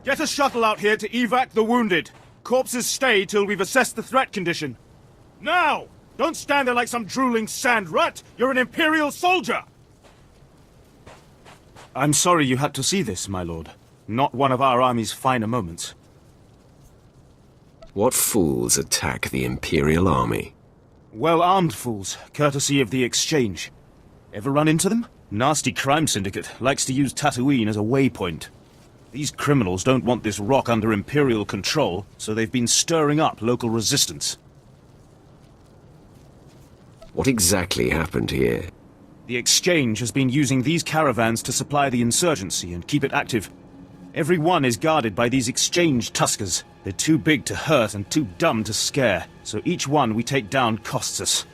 Get a shuttle out here to evac the wounded. Corpses stay till we've assessed the threat condition. Now! Don't stand there like some drooling sand rat! You're an Imperial soldier! I'm sorry you had to see this, my lord. Not one of our army's finer moments. What fools attack the Imperial army? Well-armed fools, courtesy of the exchange. Ever run into them? Nasty crime syndicate, likes to use Tatooine as a waypoint. These criminals don't want this rock under Imperial control, so they've been stirring up local resistance. What exactly happened here? The exchange has been using these caravans to supply the insurgency and keep it active. Every one is guarded by these exchange tuskers. They're too big to hurt and too dumb to scare, so each one we take down costs us.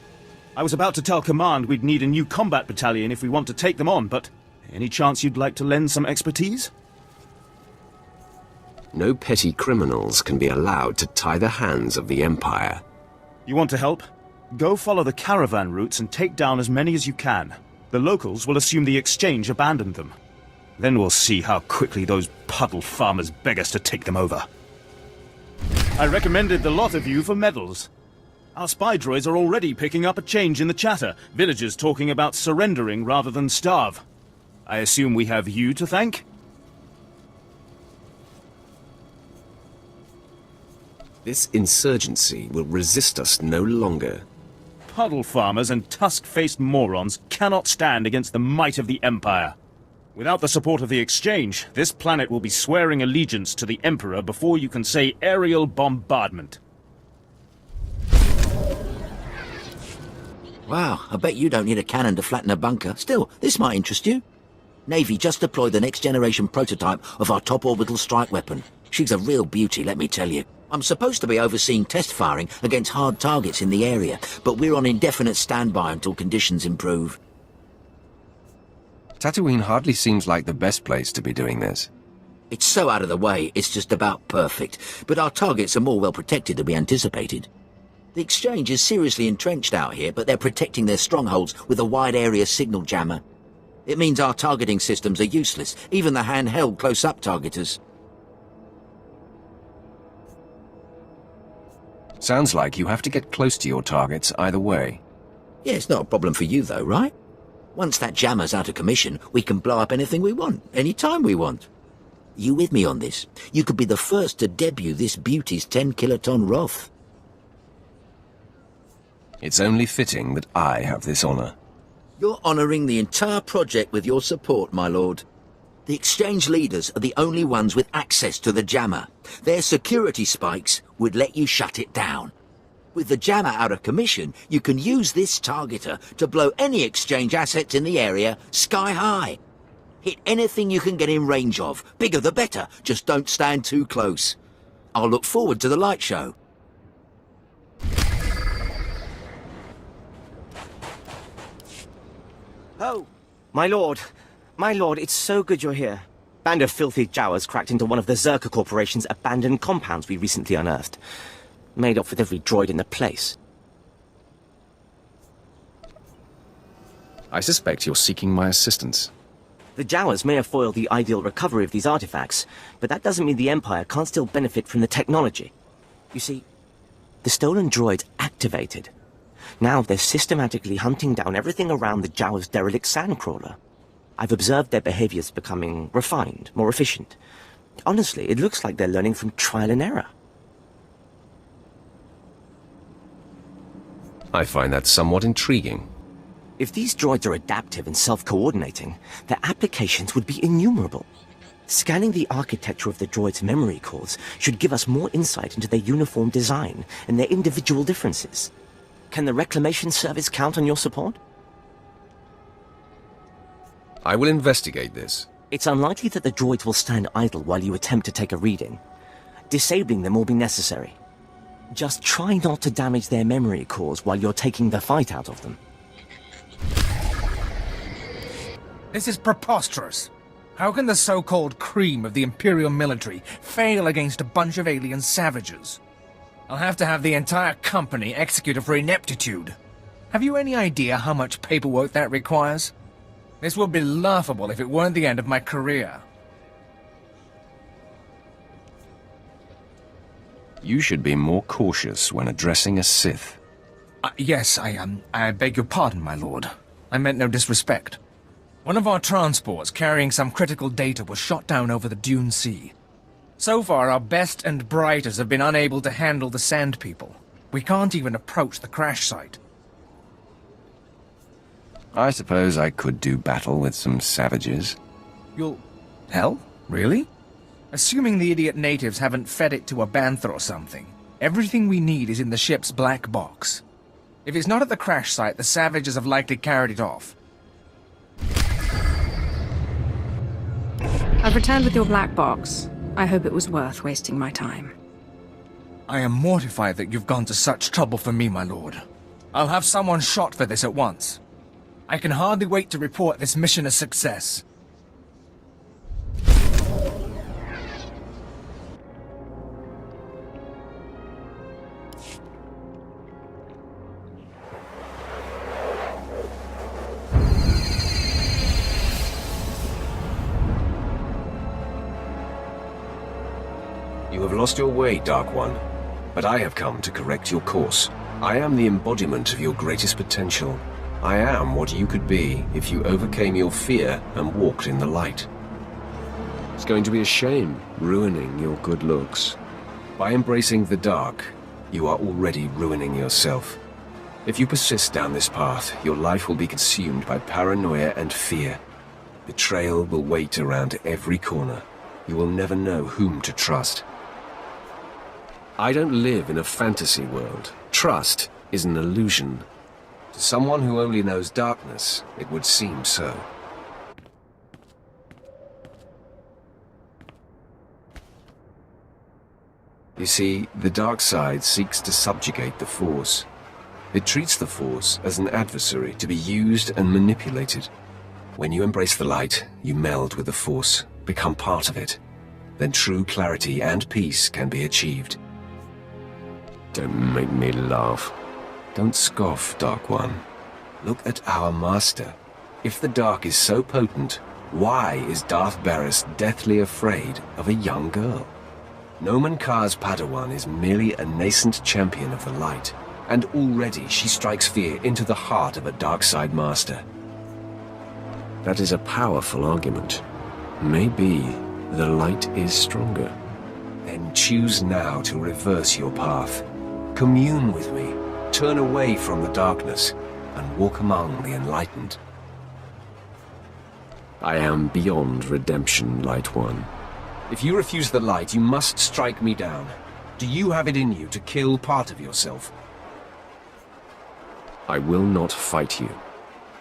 I was about to tell Command we'd need a new combat battalion if we want to take them on, but any chance you'd like to lend some expertise? No petty criminals can be allowed to tie the hands of the Empire. You want to help? Go follow the caravan routes and take down as many as you can. The locals will assume the exchange abandoned them. Then we'll see how quickly those puddle farmers beg us to take them over. I recommended the lot of you for medals. Our spy droids are already picking up a change in the chatter, villagers talking about surrendering rather than starve. I assume we have you to thank? This insurgency will resist us no longer. Puddle farmers and tusk-faced morons cannot stand against the might of the Empire. Without the support of the exchange, this planet will be swearing allegiance to the Emperor before you can say aerial bombardment. Wow, I bet you don't need a cannon to flatten a bunker. Still, this might interest you. Navy just deployed the next-generation prototype of our top orbital strike weapon. She's a real beauty, let me tell you. I'm supposed to be overseeing test firing against hard targets in the area, but we're on indefinite standby until conditions improve. Tatooine hardly seems like the best place to be doing this. It's so out of the way, it's just about perfect, but our targets are more well protected than we anticipated. The exchange is seriously entrenched out here, but they're protecting their strongholds with a wide-area signal jammer. It means our targeting systems are useless, even the handheld close-up targeters. Sounds like you have to get close to your targets either way. Yeah, it's not a problem for you though, right? Once that jammer's out of commission, we can blow up anything we want, anytime we want. You with me on this? You could be the first to debut this beauty's 10-kiloton Roth. It's only fitting that I have this honor. You're honoring the entire project with your support, my lord. The exchange leaders are the only ones with access to the jammer. Their security spikes would let you shut it down. With the jammer out of commission, you can use this targeter to blow any exchange assets in the area sky high. Hit anything you can get in range of. Bigger the better, just don't stand too close. I'll look forward to the light show. Oh, my lord, it's so good you're here. Band of filthy Jawas cracked into one of the Zerka Corporation's abandoned compounds we recently unearthed. Made off with every droid in the place. I suspect you're seeking my assistance. The Jawas may have foiled the ideal recovery of these artifacts, but that doesn't mean the Empire can't still benefit from the technology. You see, the stolen droids activated. Now they're systematically hunting down everything around the Jawas' derelict sandcrawler. I've observed their behaviors becoming refined, more efficient. Honestly, it looks like they're learning from trial and error. I find that somewhat intriguing. If these droids are adaptive and self-coordinating, their applications would be innumerable. Scanning the architecture of the droids' memory cores should give us more insight into their uniform design and their individual differences. Can the Reclamation Service count on your support? I will investigate this. It's unlikely that the droids will stand idle while you attempt to take a reading. Disabling them will be necessary. Just try not to damage their memory cores while you're taking the fight out of them. This is preposterous. How can the so-called cream of the Imperial military fail against a bunch of alien savages? I'll have to have the entire company executed for ineptitude. Have you any idea how much paperwork that requires? This would be laughable if it weren't the end of my career. You should be more cautious when addressing a Sith. Yes, I beg your pardon, my lord. I meant no disrespect. One of our transports carrying some critical data was shot down over the Dune Sea. So far, our best and brightest have been unable to handle the Sand People. We can't even approach the crash site. I suppose I could do battle with some savages. You'll... Hell? Really? Assuming the idiot natives haven't fed it to a bantha or something, everything we need is in the ship's black box. If it's not at the crash site, the savages have likely carried it off. I've returned with your black box. I hope it was worth wasting my time. I am mortified that you've gone to such trouble for me, my lord. I'll have someone shot for this at once. I can hardly wait to report this mission a success. You have lost your way, Dark One, but I have come to correct your course. I am the embodiment of your greatest potential. I am what you could be if you overcame your fear and walked in the light. It's going to be a shame ruining your good looks. By embracing the dark, you are already ruining yourself. If you persist down this path, your life will be consumed by paranoia and fear. Betrayal will wait around every corner. You will never know whom to trust. I don't live in a fantasy world. Trust is an illusion. To someone who only knows darkness, it would seem so. You see, the dark side seeks to subjugate the Force. It treats the Force as an adversary to be used and manipulated. When you embrace the light, you meld with the Force, become part of it. Then true clarity and peace can be achieved. Don't make me laugh. Don't scoff, Dark One. Look at our master. If the dark is so potent, why is Darth Baras deathly afraid of a young girl? Nomen Kar's Padawan is merely a nascent champion of the light, and already she strikes fear into the heart of a dark side master. That is a powerful argument. Maybe the light is stronger. Then choose now to reverse your path. Commune with me, turn away from the darkness, and walk among the enlightened. I am beyond redemption, Light One. If you refuse the light, you must strike me down. Do you have it in you to kill part of yourself? I will not fight you.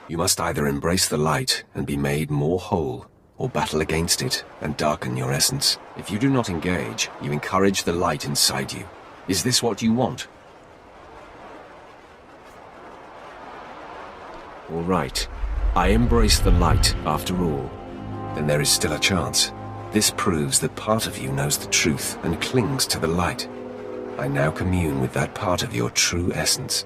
You must either embrace the light and be made more whole, or battle against it and darken your essence. If you do not engage, you encourage the light inside you. Is this what you want? All right. I embrace the light, after all. Then there is still a chance. This proves that part of you knows the truth and clings to the light. I now commune with that part of your true essence.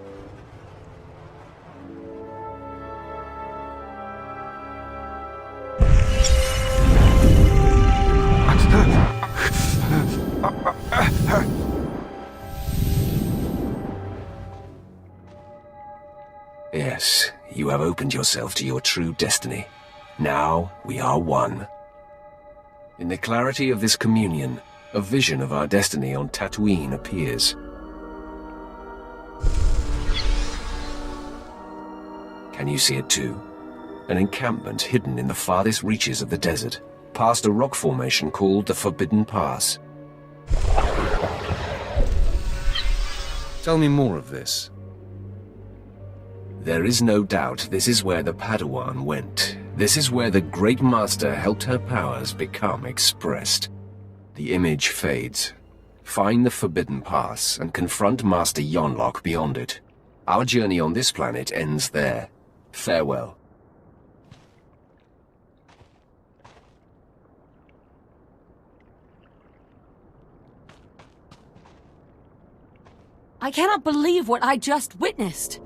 Yes, you have opened yourself to your true destiny. Now we are one. In the clarity of this communion, a vision of our destiny on Tatooine appears. Can you see it too? An encampment hidden in the farthest reaches of the desert, past a rock formation called the Forbidden Pass. Tell me more of this. There is no doubt this is where the Padawan went. This is where the Great Master helped her powers become expressed. The image fades. Find the Forbidden Pass and confront Master Yonlock beyond it. Our journey on this planet ends there. Farewell. I cannot believe what I just witnessed.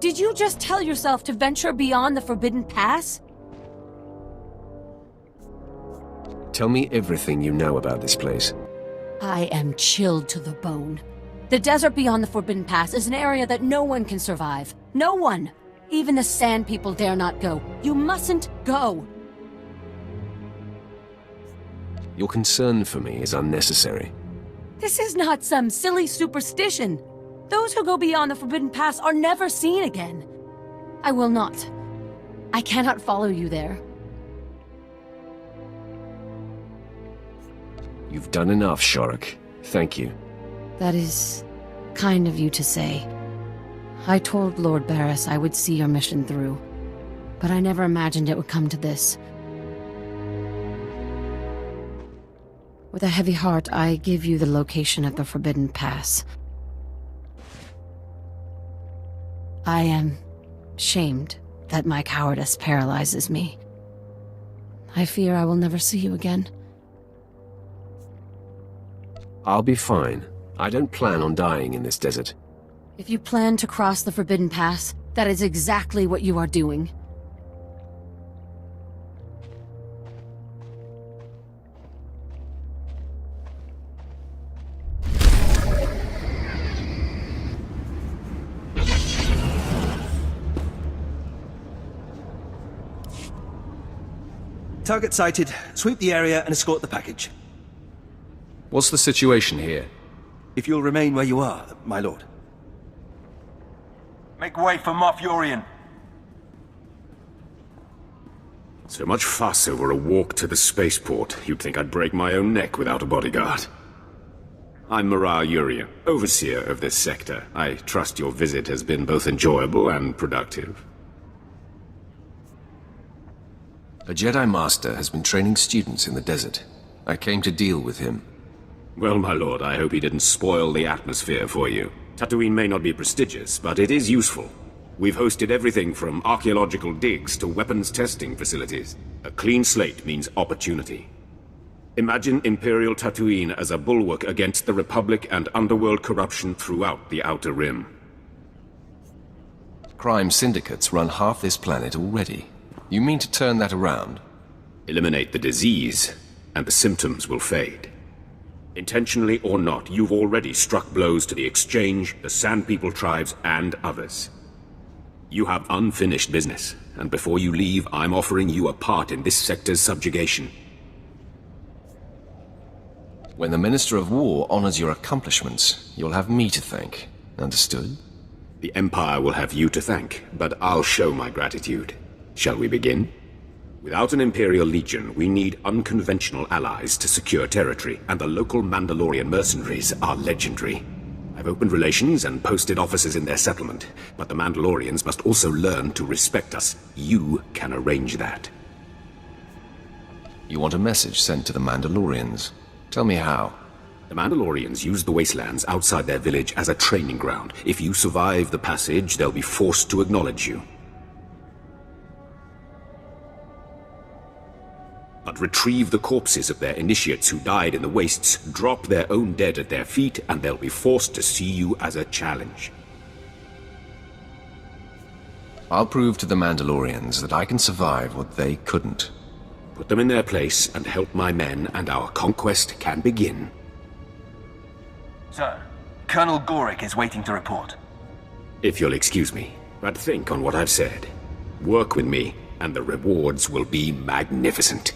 Did you just tell yourself to venture beyond the Forbidden Pass? Tell me everything you know about this place. I am chilled to the bone. The desert beyond the Forbidden Pass is an area that no one can survive. No one! Even the Sand People dare not go. You mustn't go! Your concern for me is unnecessary. This is not some silly superstition. Those who go beyond the Forbidden Pass are never seen again. I will not. I cannot follow you there. You've done enough, Shorik. Thank you. That is kind of you to say. I told Lord Baras I would see your mission through, but I never imagined it would come to this. With a heavy heart, I give you the location of the Forbidden Pass. I am shamed that my cowardice paralyzes me. I fear I will never see you again. I'll be fine. I don't plan on dying in this desert. If you plan to cross the Forbidden Pass, that is exactly what you are doing. Target sighted. Sweep the area and escort the package. What's the situation here? If you'll remain where you are, my lord. Make way for Malfurion. So much fuss over a walk to the spaceport. You'd think I'd break my own neck without a bodyguard. I'm Mara Urian, overseer of this sector. I trust your visit has been both enjoyable and productive. A Jedi Master has been training students in the desert. I came to deal with him. Well, my lord, I hope he didn't spoil the atmosphere for you. Tatooine may not be prestigious, but it is useful. We've hosted everything from archaeological digs to weapons testing facilities. A clean slate means opportunity. Imagine Imperial Tatooine as a bulwark against the Republic and underworld corruption throughout the Outer Rim. Crime syndicates run half this planet already. You mean to turn that around? Eliminate the disease, and the symptoms will fade. Intentionally or not, you've already struck blows to the Exchange, the Sand People tribes, and others. You have unfinished business, and before you leave, I'm offering you a part in this sector's subjugation. When the Minister of War honors your accomplishments, you'll have me to thank. Understood? The Empire will have you to thank, but I'll show my gratitude. Shall we begin? Without an Imperial Legion, we need unconventional allies to secure territory, and the local Mandalorian mercenaries are legendary. I've opened relations and posted officers in their settlement, but the Mandalorians must also learn to respect us. You can arrange that. You want a message sent to the Mandalorians? Tell me how. The Mandalorians use the wastelands outside their village as a training ground. If you survive the passage, they'll be forced to acknowledge you. But retrieve the corpses of their initiates who died in the wastes, drop their own dead at their feet, and they'll be forced to see you as a challenge. I'll prove to the Mandalorians that I can survive what they couldn't. Put them in their place and help my men, and our conquest can begin. Sir, Colonel Gorick is waiting to report. If you'll excuse me, but think on what I've said. Work with me, and the rewards will be magnificent.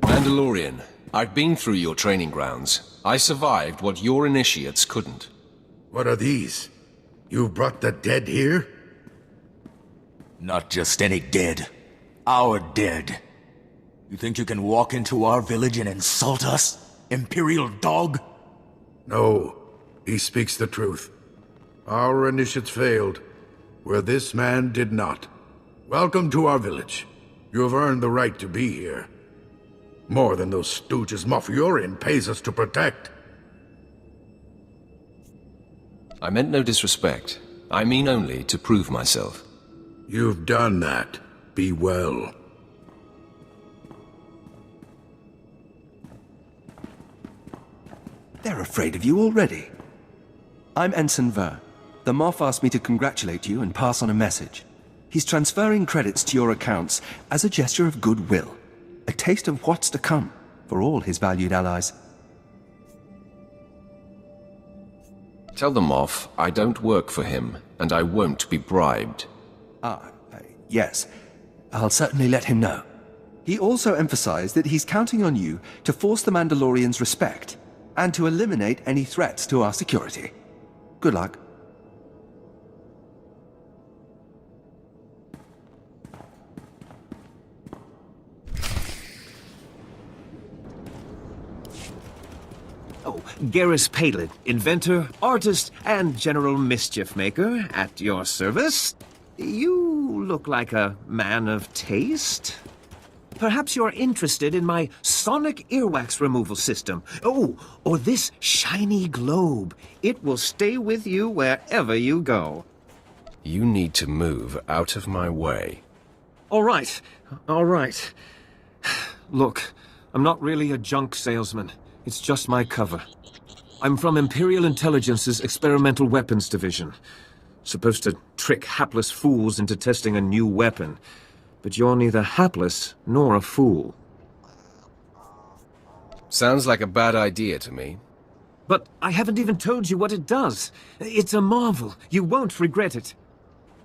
Mandalorian, I've been through your training grounds. I survived what your initiates couldn't. What are these? You've brought the dead here? Not just any dead. Our dead. You think you can walk into our village and insult us? Imperial dog? No, he speaks the truth. Our initiates failed, where this man did not. Welcome to our village. You have earned the right to be here. More than those stooges Malfurion pays us to protect. I meant no disrespect. I mean only to prove myself. You've done that. Be well. They're afraid of you already. I'm Ensign Ver. The Moff asked me to congratulate you and pass on a message. He's transferring credits to your accounts as a gesture of goodwill. A taste of what's to come for all his valued allies. Tell them off, I don't work for him, and I won't be bribed. Yes. I'll certainly let him know. He also emphasized that he's counting on you to force the Mandalorians' respect, and to eliminate any threats to our security. Good luck. Oh, Garrus Palin, inventor, artist, and general mischief maker, at your service. You look like a man of taste. Perhaps you're interested in my sonic earwax removal system. Oh, or this shiny globe. It will stay with you wherever you go. You need to move out of my way. All right. Look, I'm not really a junk salesman. It's just my cover. I'm from Imperial Intelligence's Experimental Weapons Division. Supposed to trick hapless fools into testing a new weapon. But you're neither hapless nor a fool. Sounds like a bad idea to me. But I haven't even told you what it does. It's a marvel. You won't regret it.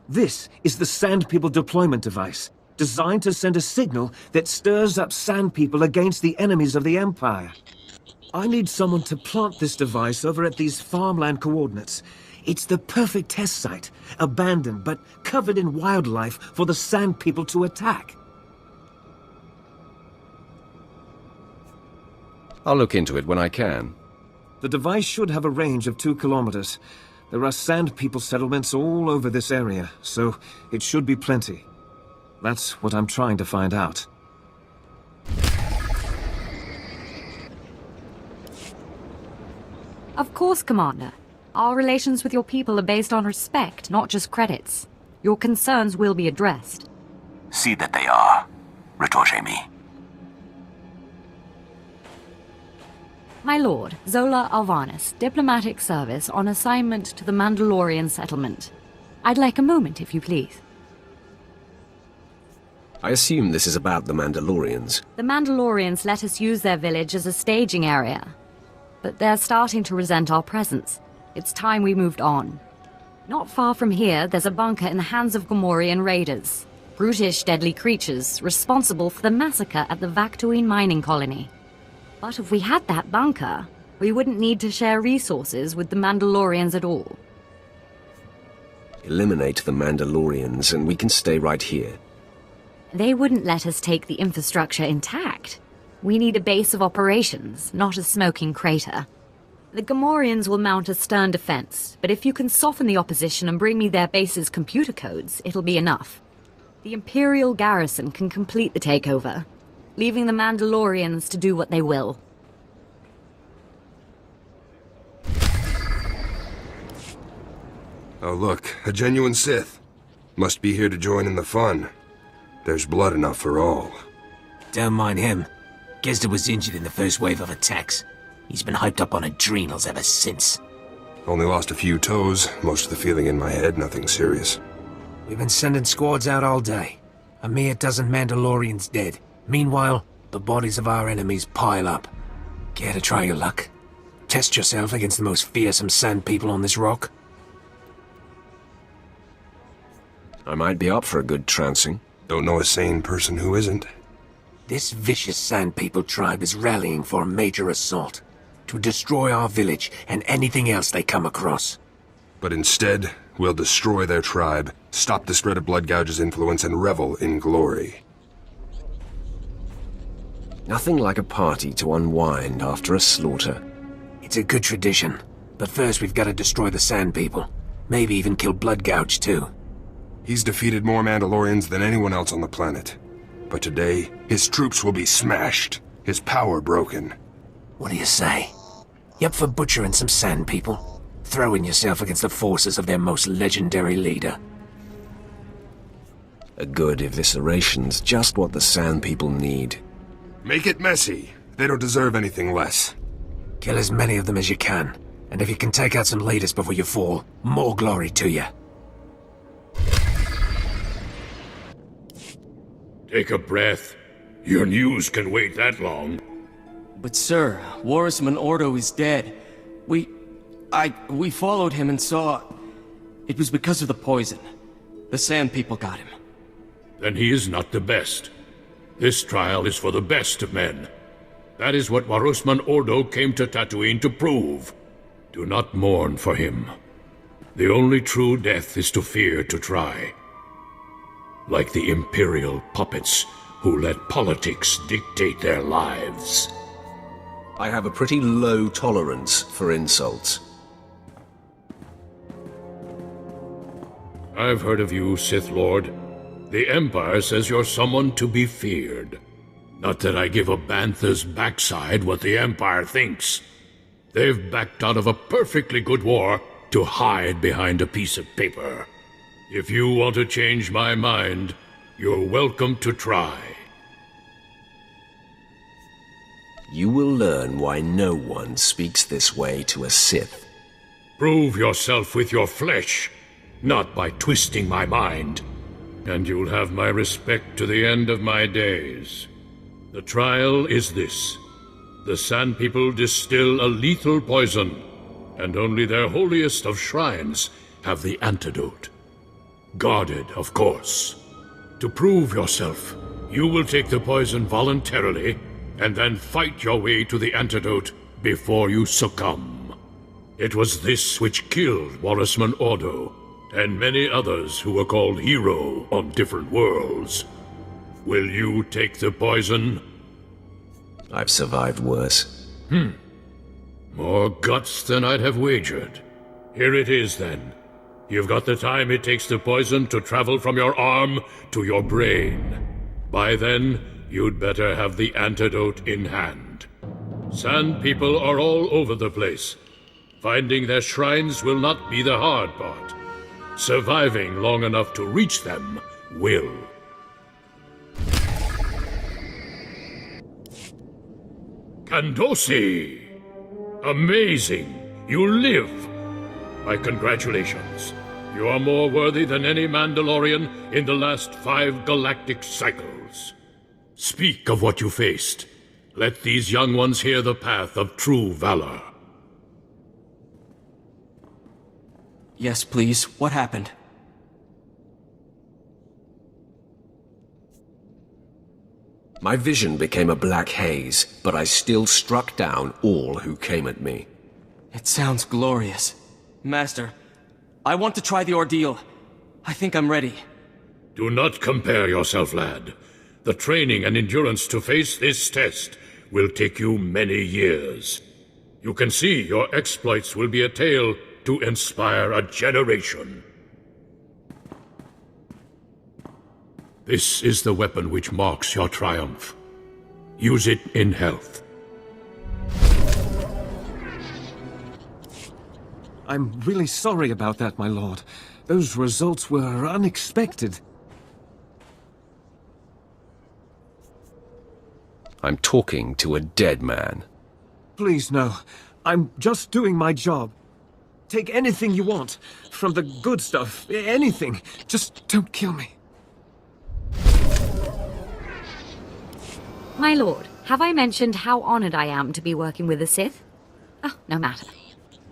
This is the Sand People deployment device, designed to send a signal that stirs up Sand People against the enemies of the Empire. I need someone to plant this device over at these farmland coordinates. It's the perfect test site, abandoned but covered in wildlife for the Sand People to attack. I'll look into it when I can. The device should have a range of 2 kilometers. There are Sand People settlements all over this area, so it should be plenty. That's what I'm trying to find out. Of course, Commander. Our relations with your people are based on respect, not just credits. Your concerns will be addressed. See that they are. Retorche me. My lord, Zola Alvarez, diplomatic service on assignment to the Mandalorian settlement. I'd like a moment, if you please. I assume this is about the Mandalorians. The Mandalorians let us use their village as a staging area. But they're starting to resent our presence. It's time we moved on. Not far from here, there's a bunker in the hands of Gamorrean raiders. Brutish, deadly creatures responsible for the massacre at the Vaktuin mining colony. But if we had that bunker, we wouldn't need to share resources with the Mandalorians at all. Eliminate the Mandalorians and we can stay right here. They wouldn't let us take the infrastructure intact. We need a base of operations, not a smoking crater. The Gamorreans will mount a stern defense, but if you can soften the opposition and bring me their base's computer codes, it'll be enough. The Imperial garrison can complete the takeover, leaving the Mandalorians to do what they will. Oh look, a genuine Sith. Must be here to join in the fun. There's blood enough for all. Don't mind him. Gesda was injured in the first wave of attacks. He's been hyped up on adrenals ever since. Only lost a few toes, most of the feeling in my head, nothing serious. We've been sending squads out all day. A mere dozen Mandalorians dead. Meanwhile, the bodies of our enemies pile up. Care to try your luck? Test yourself against the most fearsome Sand People on this rock? I might be up for a good trouncing. Don't know a sane person who isn't. This vicious Sand People tribe is rallying for a major assault. To destroy our village and anything else they come across. But instead, we'll destroy their tribe, stop the spread of Blood Gouge's influence, and revel in glory. Nothing like a party to unwind after a slaughter. It's a good tradition. But first we've got to destroy the Sand People. Maybe even kill Blood Gouge too. He's defeated more Mandalorians than anyone else on the planet. But today, his troops will be smashed, his power broken. What do you say? You up for butchering some Sand People? Throwing yourself against the forces of their most legendary leader? A good evisceration's just what the Sand People need. Make it messy. They don't deserve anything less. Kill as many of them as you can. And if you can take out some leaders before you fall, more glory to you. Take a breath. Your news can wait that long. But sir, Warisman Ordo is dead. We followed him and saw... It was because of the poison. The Sand People got him. Then he is not the best. This trial is for the best of men. That is what Warisman Ordo came to Tatooine to prove. Do not mourn for him. The only true death is to fear to try. Like the Imperial puppets who let politics dictate their lives. I have a pretty low tolerance for insults. I've heard of you, Sith Lord. The Empire says you're someone to be feared. Not that I give a bantha's backside what the Empire thinks. They've backed out of a perfectly good war to hide behind a piece of paper. If you want to change my mind, you're welcome to try. You will learn why no one speaks this way to a Sith. Prove yourself with your flesh, not by twisting my mind. And you'll have my respect to the end of my days. The trial is this. The Sand People distill a lethal poison, and only their holiest of shrines have the antidote. Guarded, of course. To prove yourself, you will take the poison voluntarily, and then fight your way to the antidote before you succumb. It was this which killed Warisman Ordo, and many others who were called hero on different worlds. Will you take the poison? I've survived worse. More guts than I'd have wagered. Here it is, then. You've got the time it takes the poison to travel from your arm to your brain. By then, you'd better have the antidote in hand. Sand People are all over the place. Finding their shrines will not be the hard part. Surviving long enough to reach them will. Kandosi! Amazing! You live! My congratulations. You are more worthy than any Mandalorian in the last 5 galactic cycles. Speak of what you faced. Let these young ones hear the path of true valor. Yes, please. What happened? My vision became a black haze, but I still struck down all who came at me. It sounds glorious. Master, I want to try the ordeal. I think I'm ready. Do not compare yourself, lad. The training and endurance to face this test will take you many years. You can see your exploits will be a tale to inspire a generation. This is the weapon which marks your triumph. Use it in health. I'm really sorry about that, my lord. Those results were unexpected. I'm talking to a dead man. Please, no. I'm just doing my job. Take anything you want. From the good stuff, anything. Just don't kill me. My lord, have I mentioned how honored I am to be working with the Sith? Oh, no matter.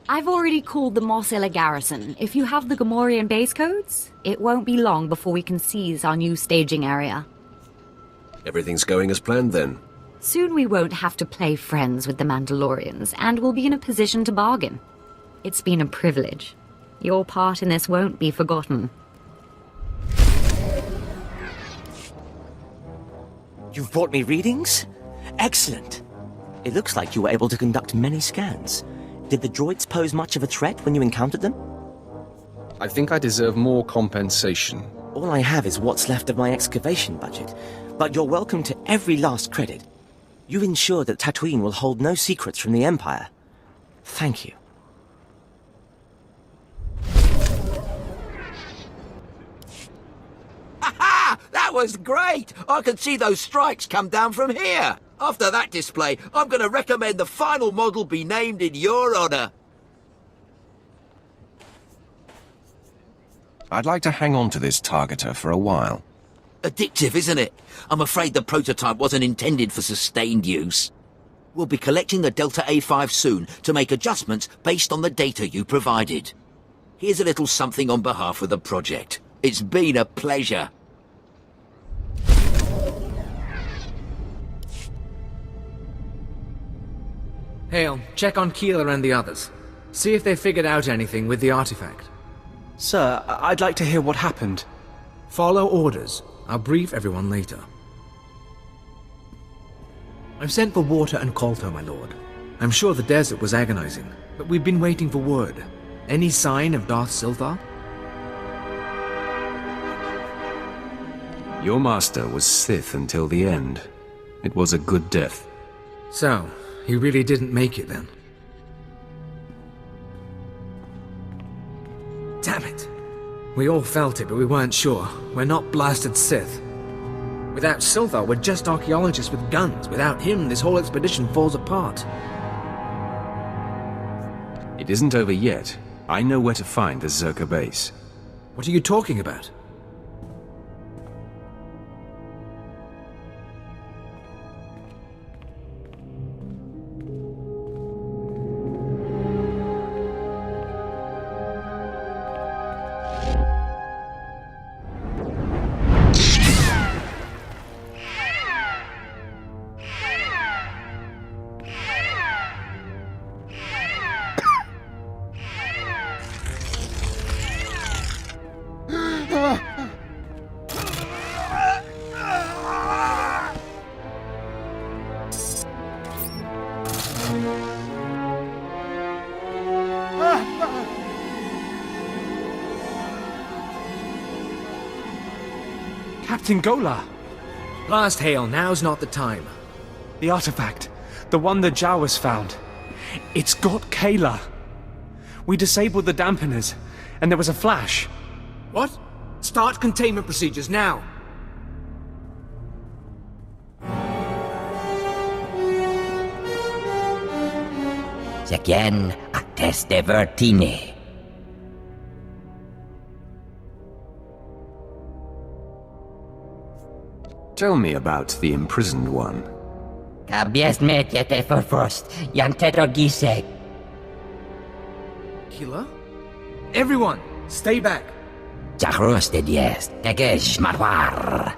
I've already called the Mos Illa garrison. If you have the Gamorrean base codes, it won't be long before we can seize our new staging area. Everything's going as planned then. Soon we won't have to play friends with the Mandalorians, and we'll be in a position to bargain. It's been a privilege. Your part in this won't be forgotten. You've brought me readings? Excellent. It looks like you were able to conduct many scans. Did the droids pose much of a threat when you encountered them? I think I deserve more compensation. All I have is what's left of my excavation budget, but you're welcome to every last credit. You've ensured that Tatooine will hold no secrets from the Empire. Thank you. Ha! That was great! I can see those strikes come down from here. After that display, I'm going to recommend the final model be named in your honor. I'd like to hang on to this targeter for a while. Addictive, isn't it? I'm afraid the prototype wasn't intended for sustained use. We'll be collecting the Delta A5 soon to make adjustments based on the data you provided. Here's a little something on behalf of the project. It's been a pleasure. Hale, check on Keeler and the others. See if they figured out anything with the artifact. Sir, I'd like to hear what happened. Follow orders. I'll brief everyone later. I've sent for water and Kolto, my lord. I'm sure the desert was agonizing, but we've been waiting for word. Any sign of Darth Silthar? Your master was Sith until the end. It was a good death. So, he really didn't make it then? Damn it! We all felt it, but we weren't sure. We're not blasted Sith. Without Silthar, we're just archaeologists with guns. Without him, this whole expedition falls apart. It isn't over yet. I know where to find the Zerka base. What are you talking about? Captain Gola! Blast Hale, now's not the time. The artifact. The one the Jawas found. It's got Kayla. We disabled the dampeners, and there was a flash. What? Start containment procedures now! Secien atteste vertine. Tell me about the imprisoned one. Kabies metjete verfrost, jantetogise. Keeler? Everyone, stay back! Jahroste dies, tegesh marwar.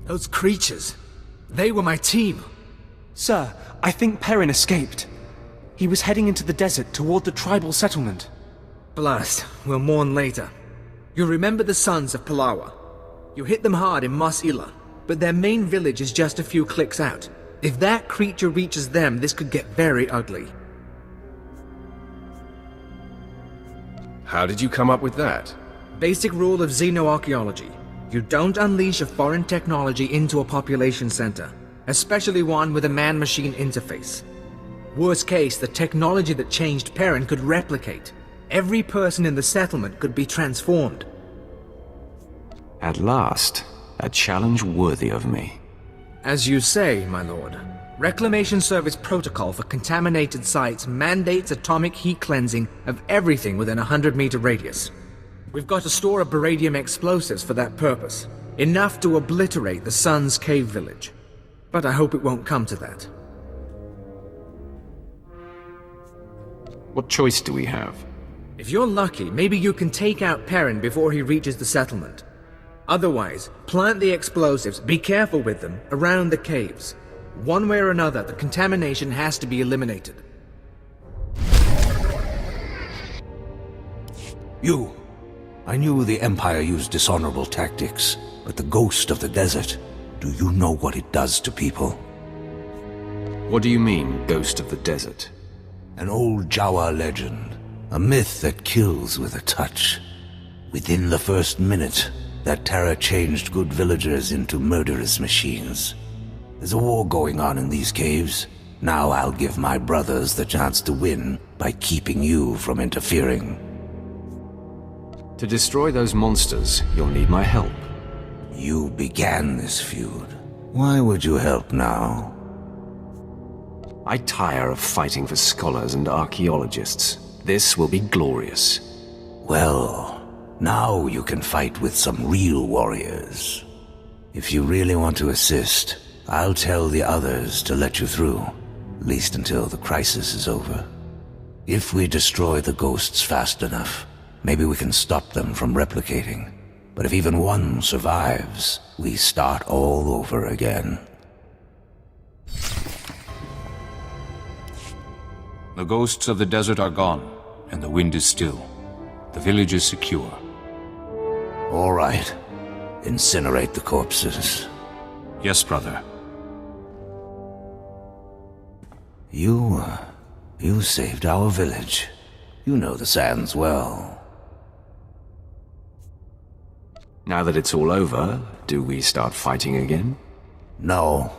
Those creatures, they were my team. Sir, I think Perrin escaped. He was heading into the desert toward the tribal settlement. Blast, we'll mourn later. You remember the sons of Palawa. You hit them hard in Mos Ila, but their main village is just a few clicks out. If that creature reaches them, this could get very ugly. How did you come up with that? Basic rule of xenoarchaeology. You don't unleash a foreign technology into a population center, especially one with a man-machine interface. Worst case, the technology that changed Perrin could replicate. Every person in the settlement could be transformed. At last, a challenge worthy of me. As you say, my lord. Reclamation Service protocol for contaminated sites mandates atomic heat cleansing of everything within a 100-meter radius. We've got to store of baradium explosives for that purpose. Enough to obliterate the Sun's cave village. But I hope it won't come to that. What choice do we have? If you're lucky, maybe you can take out Perrin before he reaches the settlement. Otherwise, plant the explosives, be careful with them, around the caves. One way or another, the contamination has to be eliminated. You. I knew the Empire used dishonorable tactics, but the ghost of the desert, do you know what it does to people? What do you mean, ghost of the desert? An old Jawa legend. A myth that kills with a touch. Within the first minute, that terror changed good villagers into murderous machines. There's a war going on in these caves. Now I'll give my brothers the chance to win by keeping you from interfering. To destroy those monsters, you'll need my help. You began this feud. Why would you help now? I tire of fighting for scholars and archaeologists. This will be glorious. Well, now you can fight with some real warriors. If you really want to assist, I'll tell the others to let you through, at least until the crisis is over. If we destroy the ghosts fast enough, maybe we can stop them from replicating. But if even one survives, we start all over again. The ghosts of the desert are gone, and the wind is still. The village is secure. All right. Incinerate the corpses. Yes, brother. You saved our village. You know the sands well. Now that it's all over, do we start fighting again? No,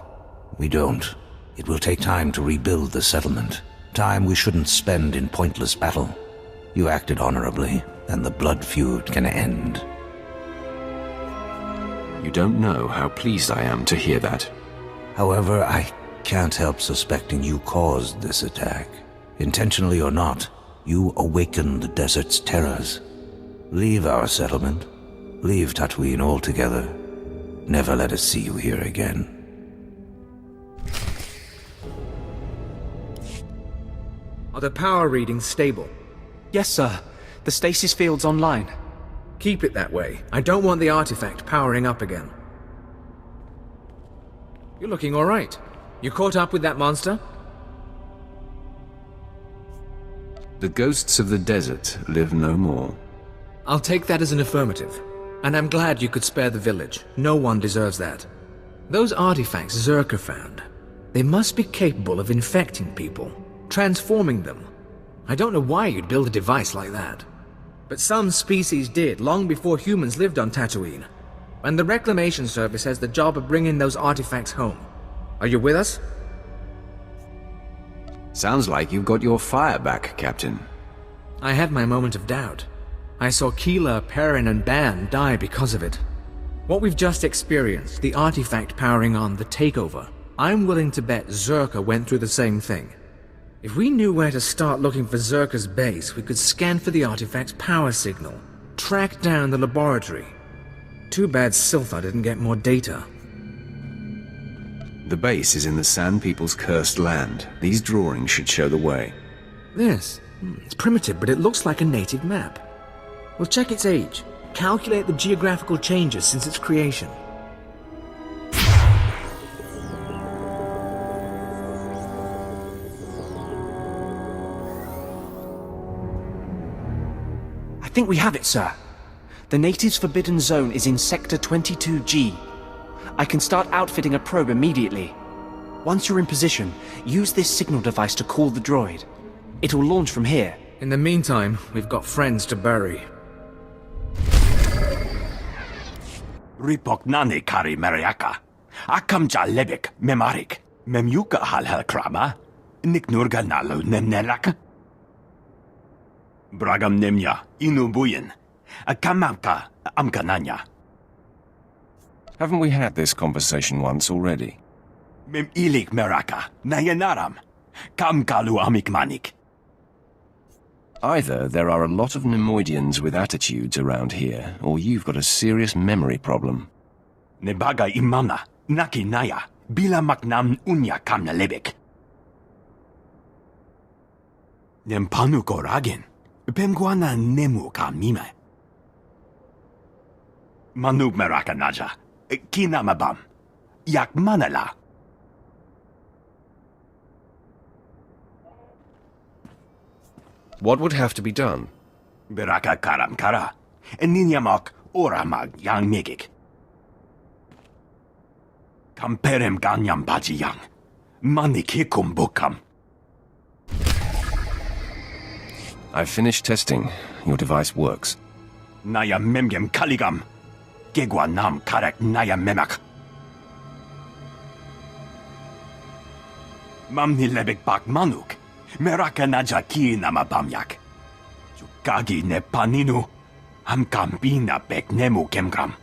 we don't. It will take time to rebuild the settlement. Time we shouldn't spend in pointless battle. You acted honorably, and the blood feud can end. You don't know how pleased I am to hear that. However, I can't help suspecting you caused this attack. Intentionally or not, you awakened the desert's terrors. Leave our settlement. Leave Tatooine altogether. Never let us see you here again. Are the power readings stable? Yes, sir. The stasis field's online. Keep it that way. I don't want the artifact powering up again. You're looking all right. You caught up with that monster? The ghosts of the desert live no more. I'll take that as an affirmative. And I'm glad you could spare the village. No one deserves that. Those artifacts Zerka found, they must be capable of infecting people, transforming them. I don't know why you'd build a device like that. But some species did, long before humans lived on Tatooine. And the Reclamation Service has the job of bringing those artifacts home. Are you with us? Sounds like you've got your fire back, Captain. I had my moment of doubt. I saw Keeler, Perrin, and Ban die because of it. What we've just experienced, the artifact powering on the takeover, I'm willing to bet Zerka went through the same thing. If we knew where to start looking for Zerka's base, we could scan for the artifact's power signal, track down the laboratory. Too bad Siltha didn't get more data. The base is in the Sand People's cursed land. These drawings should show the way. This? It's primitive, but it looks like a native map. We'll check its age, calculate the geographical changes since its creation. I think we have it, sir. The natives' forbidden zone is in Sector 22G. I can start outfitting a probe immediately. Once you're in position, use this signal device to call the droid. It'll launch from here. In the meantime, we've got friends to bury. Ripok nane kari meriaka. Akamja lebek memarik. Memyuka halhel krama. Niknurga nalo nemneraka. Bragam nemnya inubuyin. Akamamka amkananya. Haven't we had this conversation once already? Mem ilik meraka. Nayanaram. Kamkalu amikmanik. Either there are a lot of Nemoidians with attitudes around here, or you've got a serious memory problem. Nebaga imana, naki naya, bila maknam unya kamna lebek. Nempanu koragin, pemguana nemu kamime. Manub meraka naja, kinamabam, yak manala. What would have to be done? Beraka karam kara, ninyamak oramag yang megik. Kamperem ganyam baji yang, manikikum bukam. I've finished testing. Your device works. Naya memgem kaligam, gegwa nam karek naya memak. Mamni lebek bak manuk. Meraka naja ki nama bamyak. Yukagi ne paninu. Am kambina bek nemu kemgram.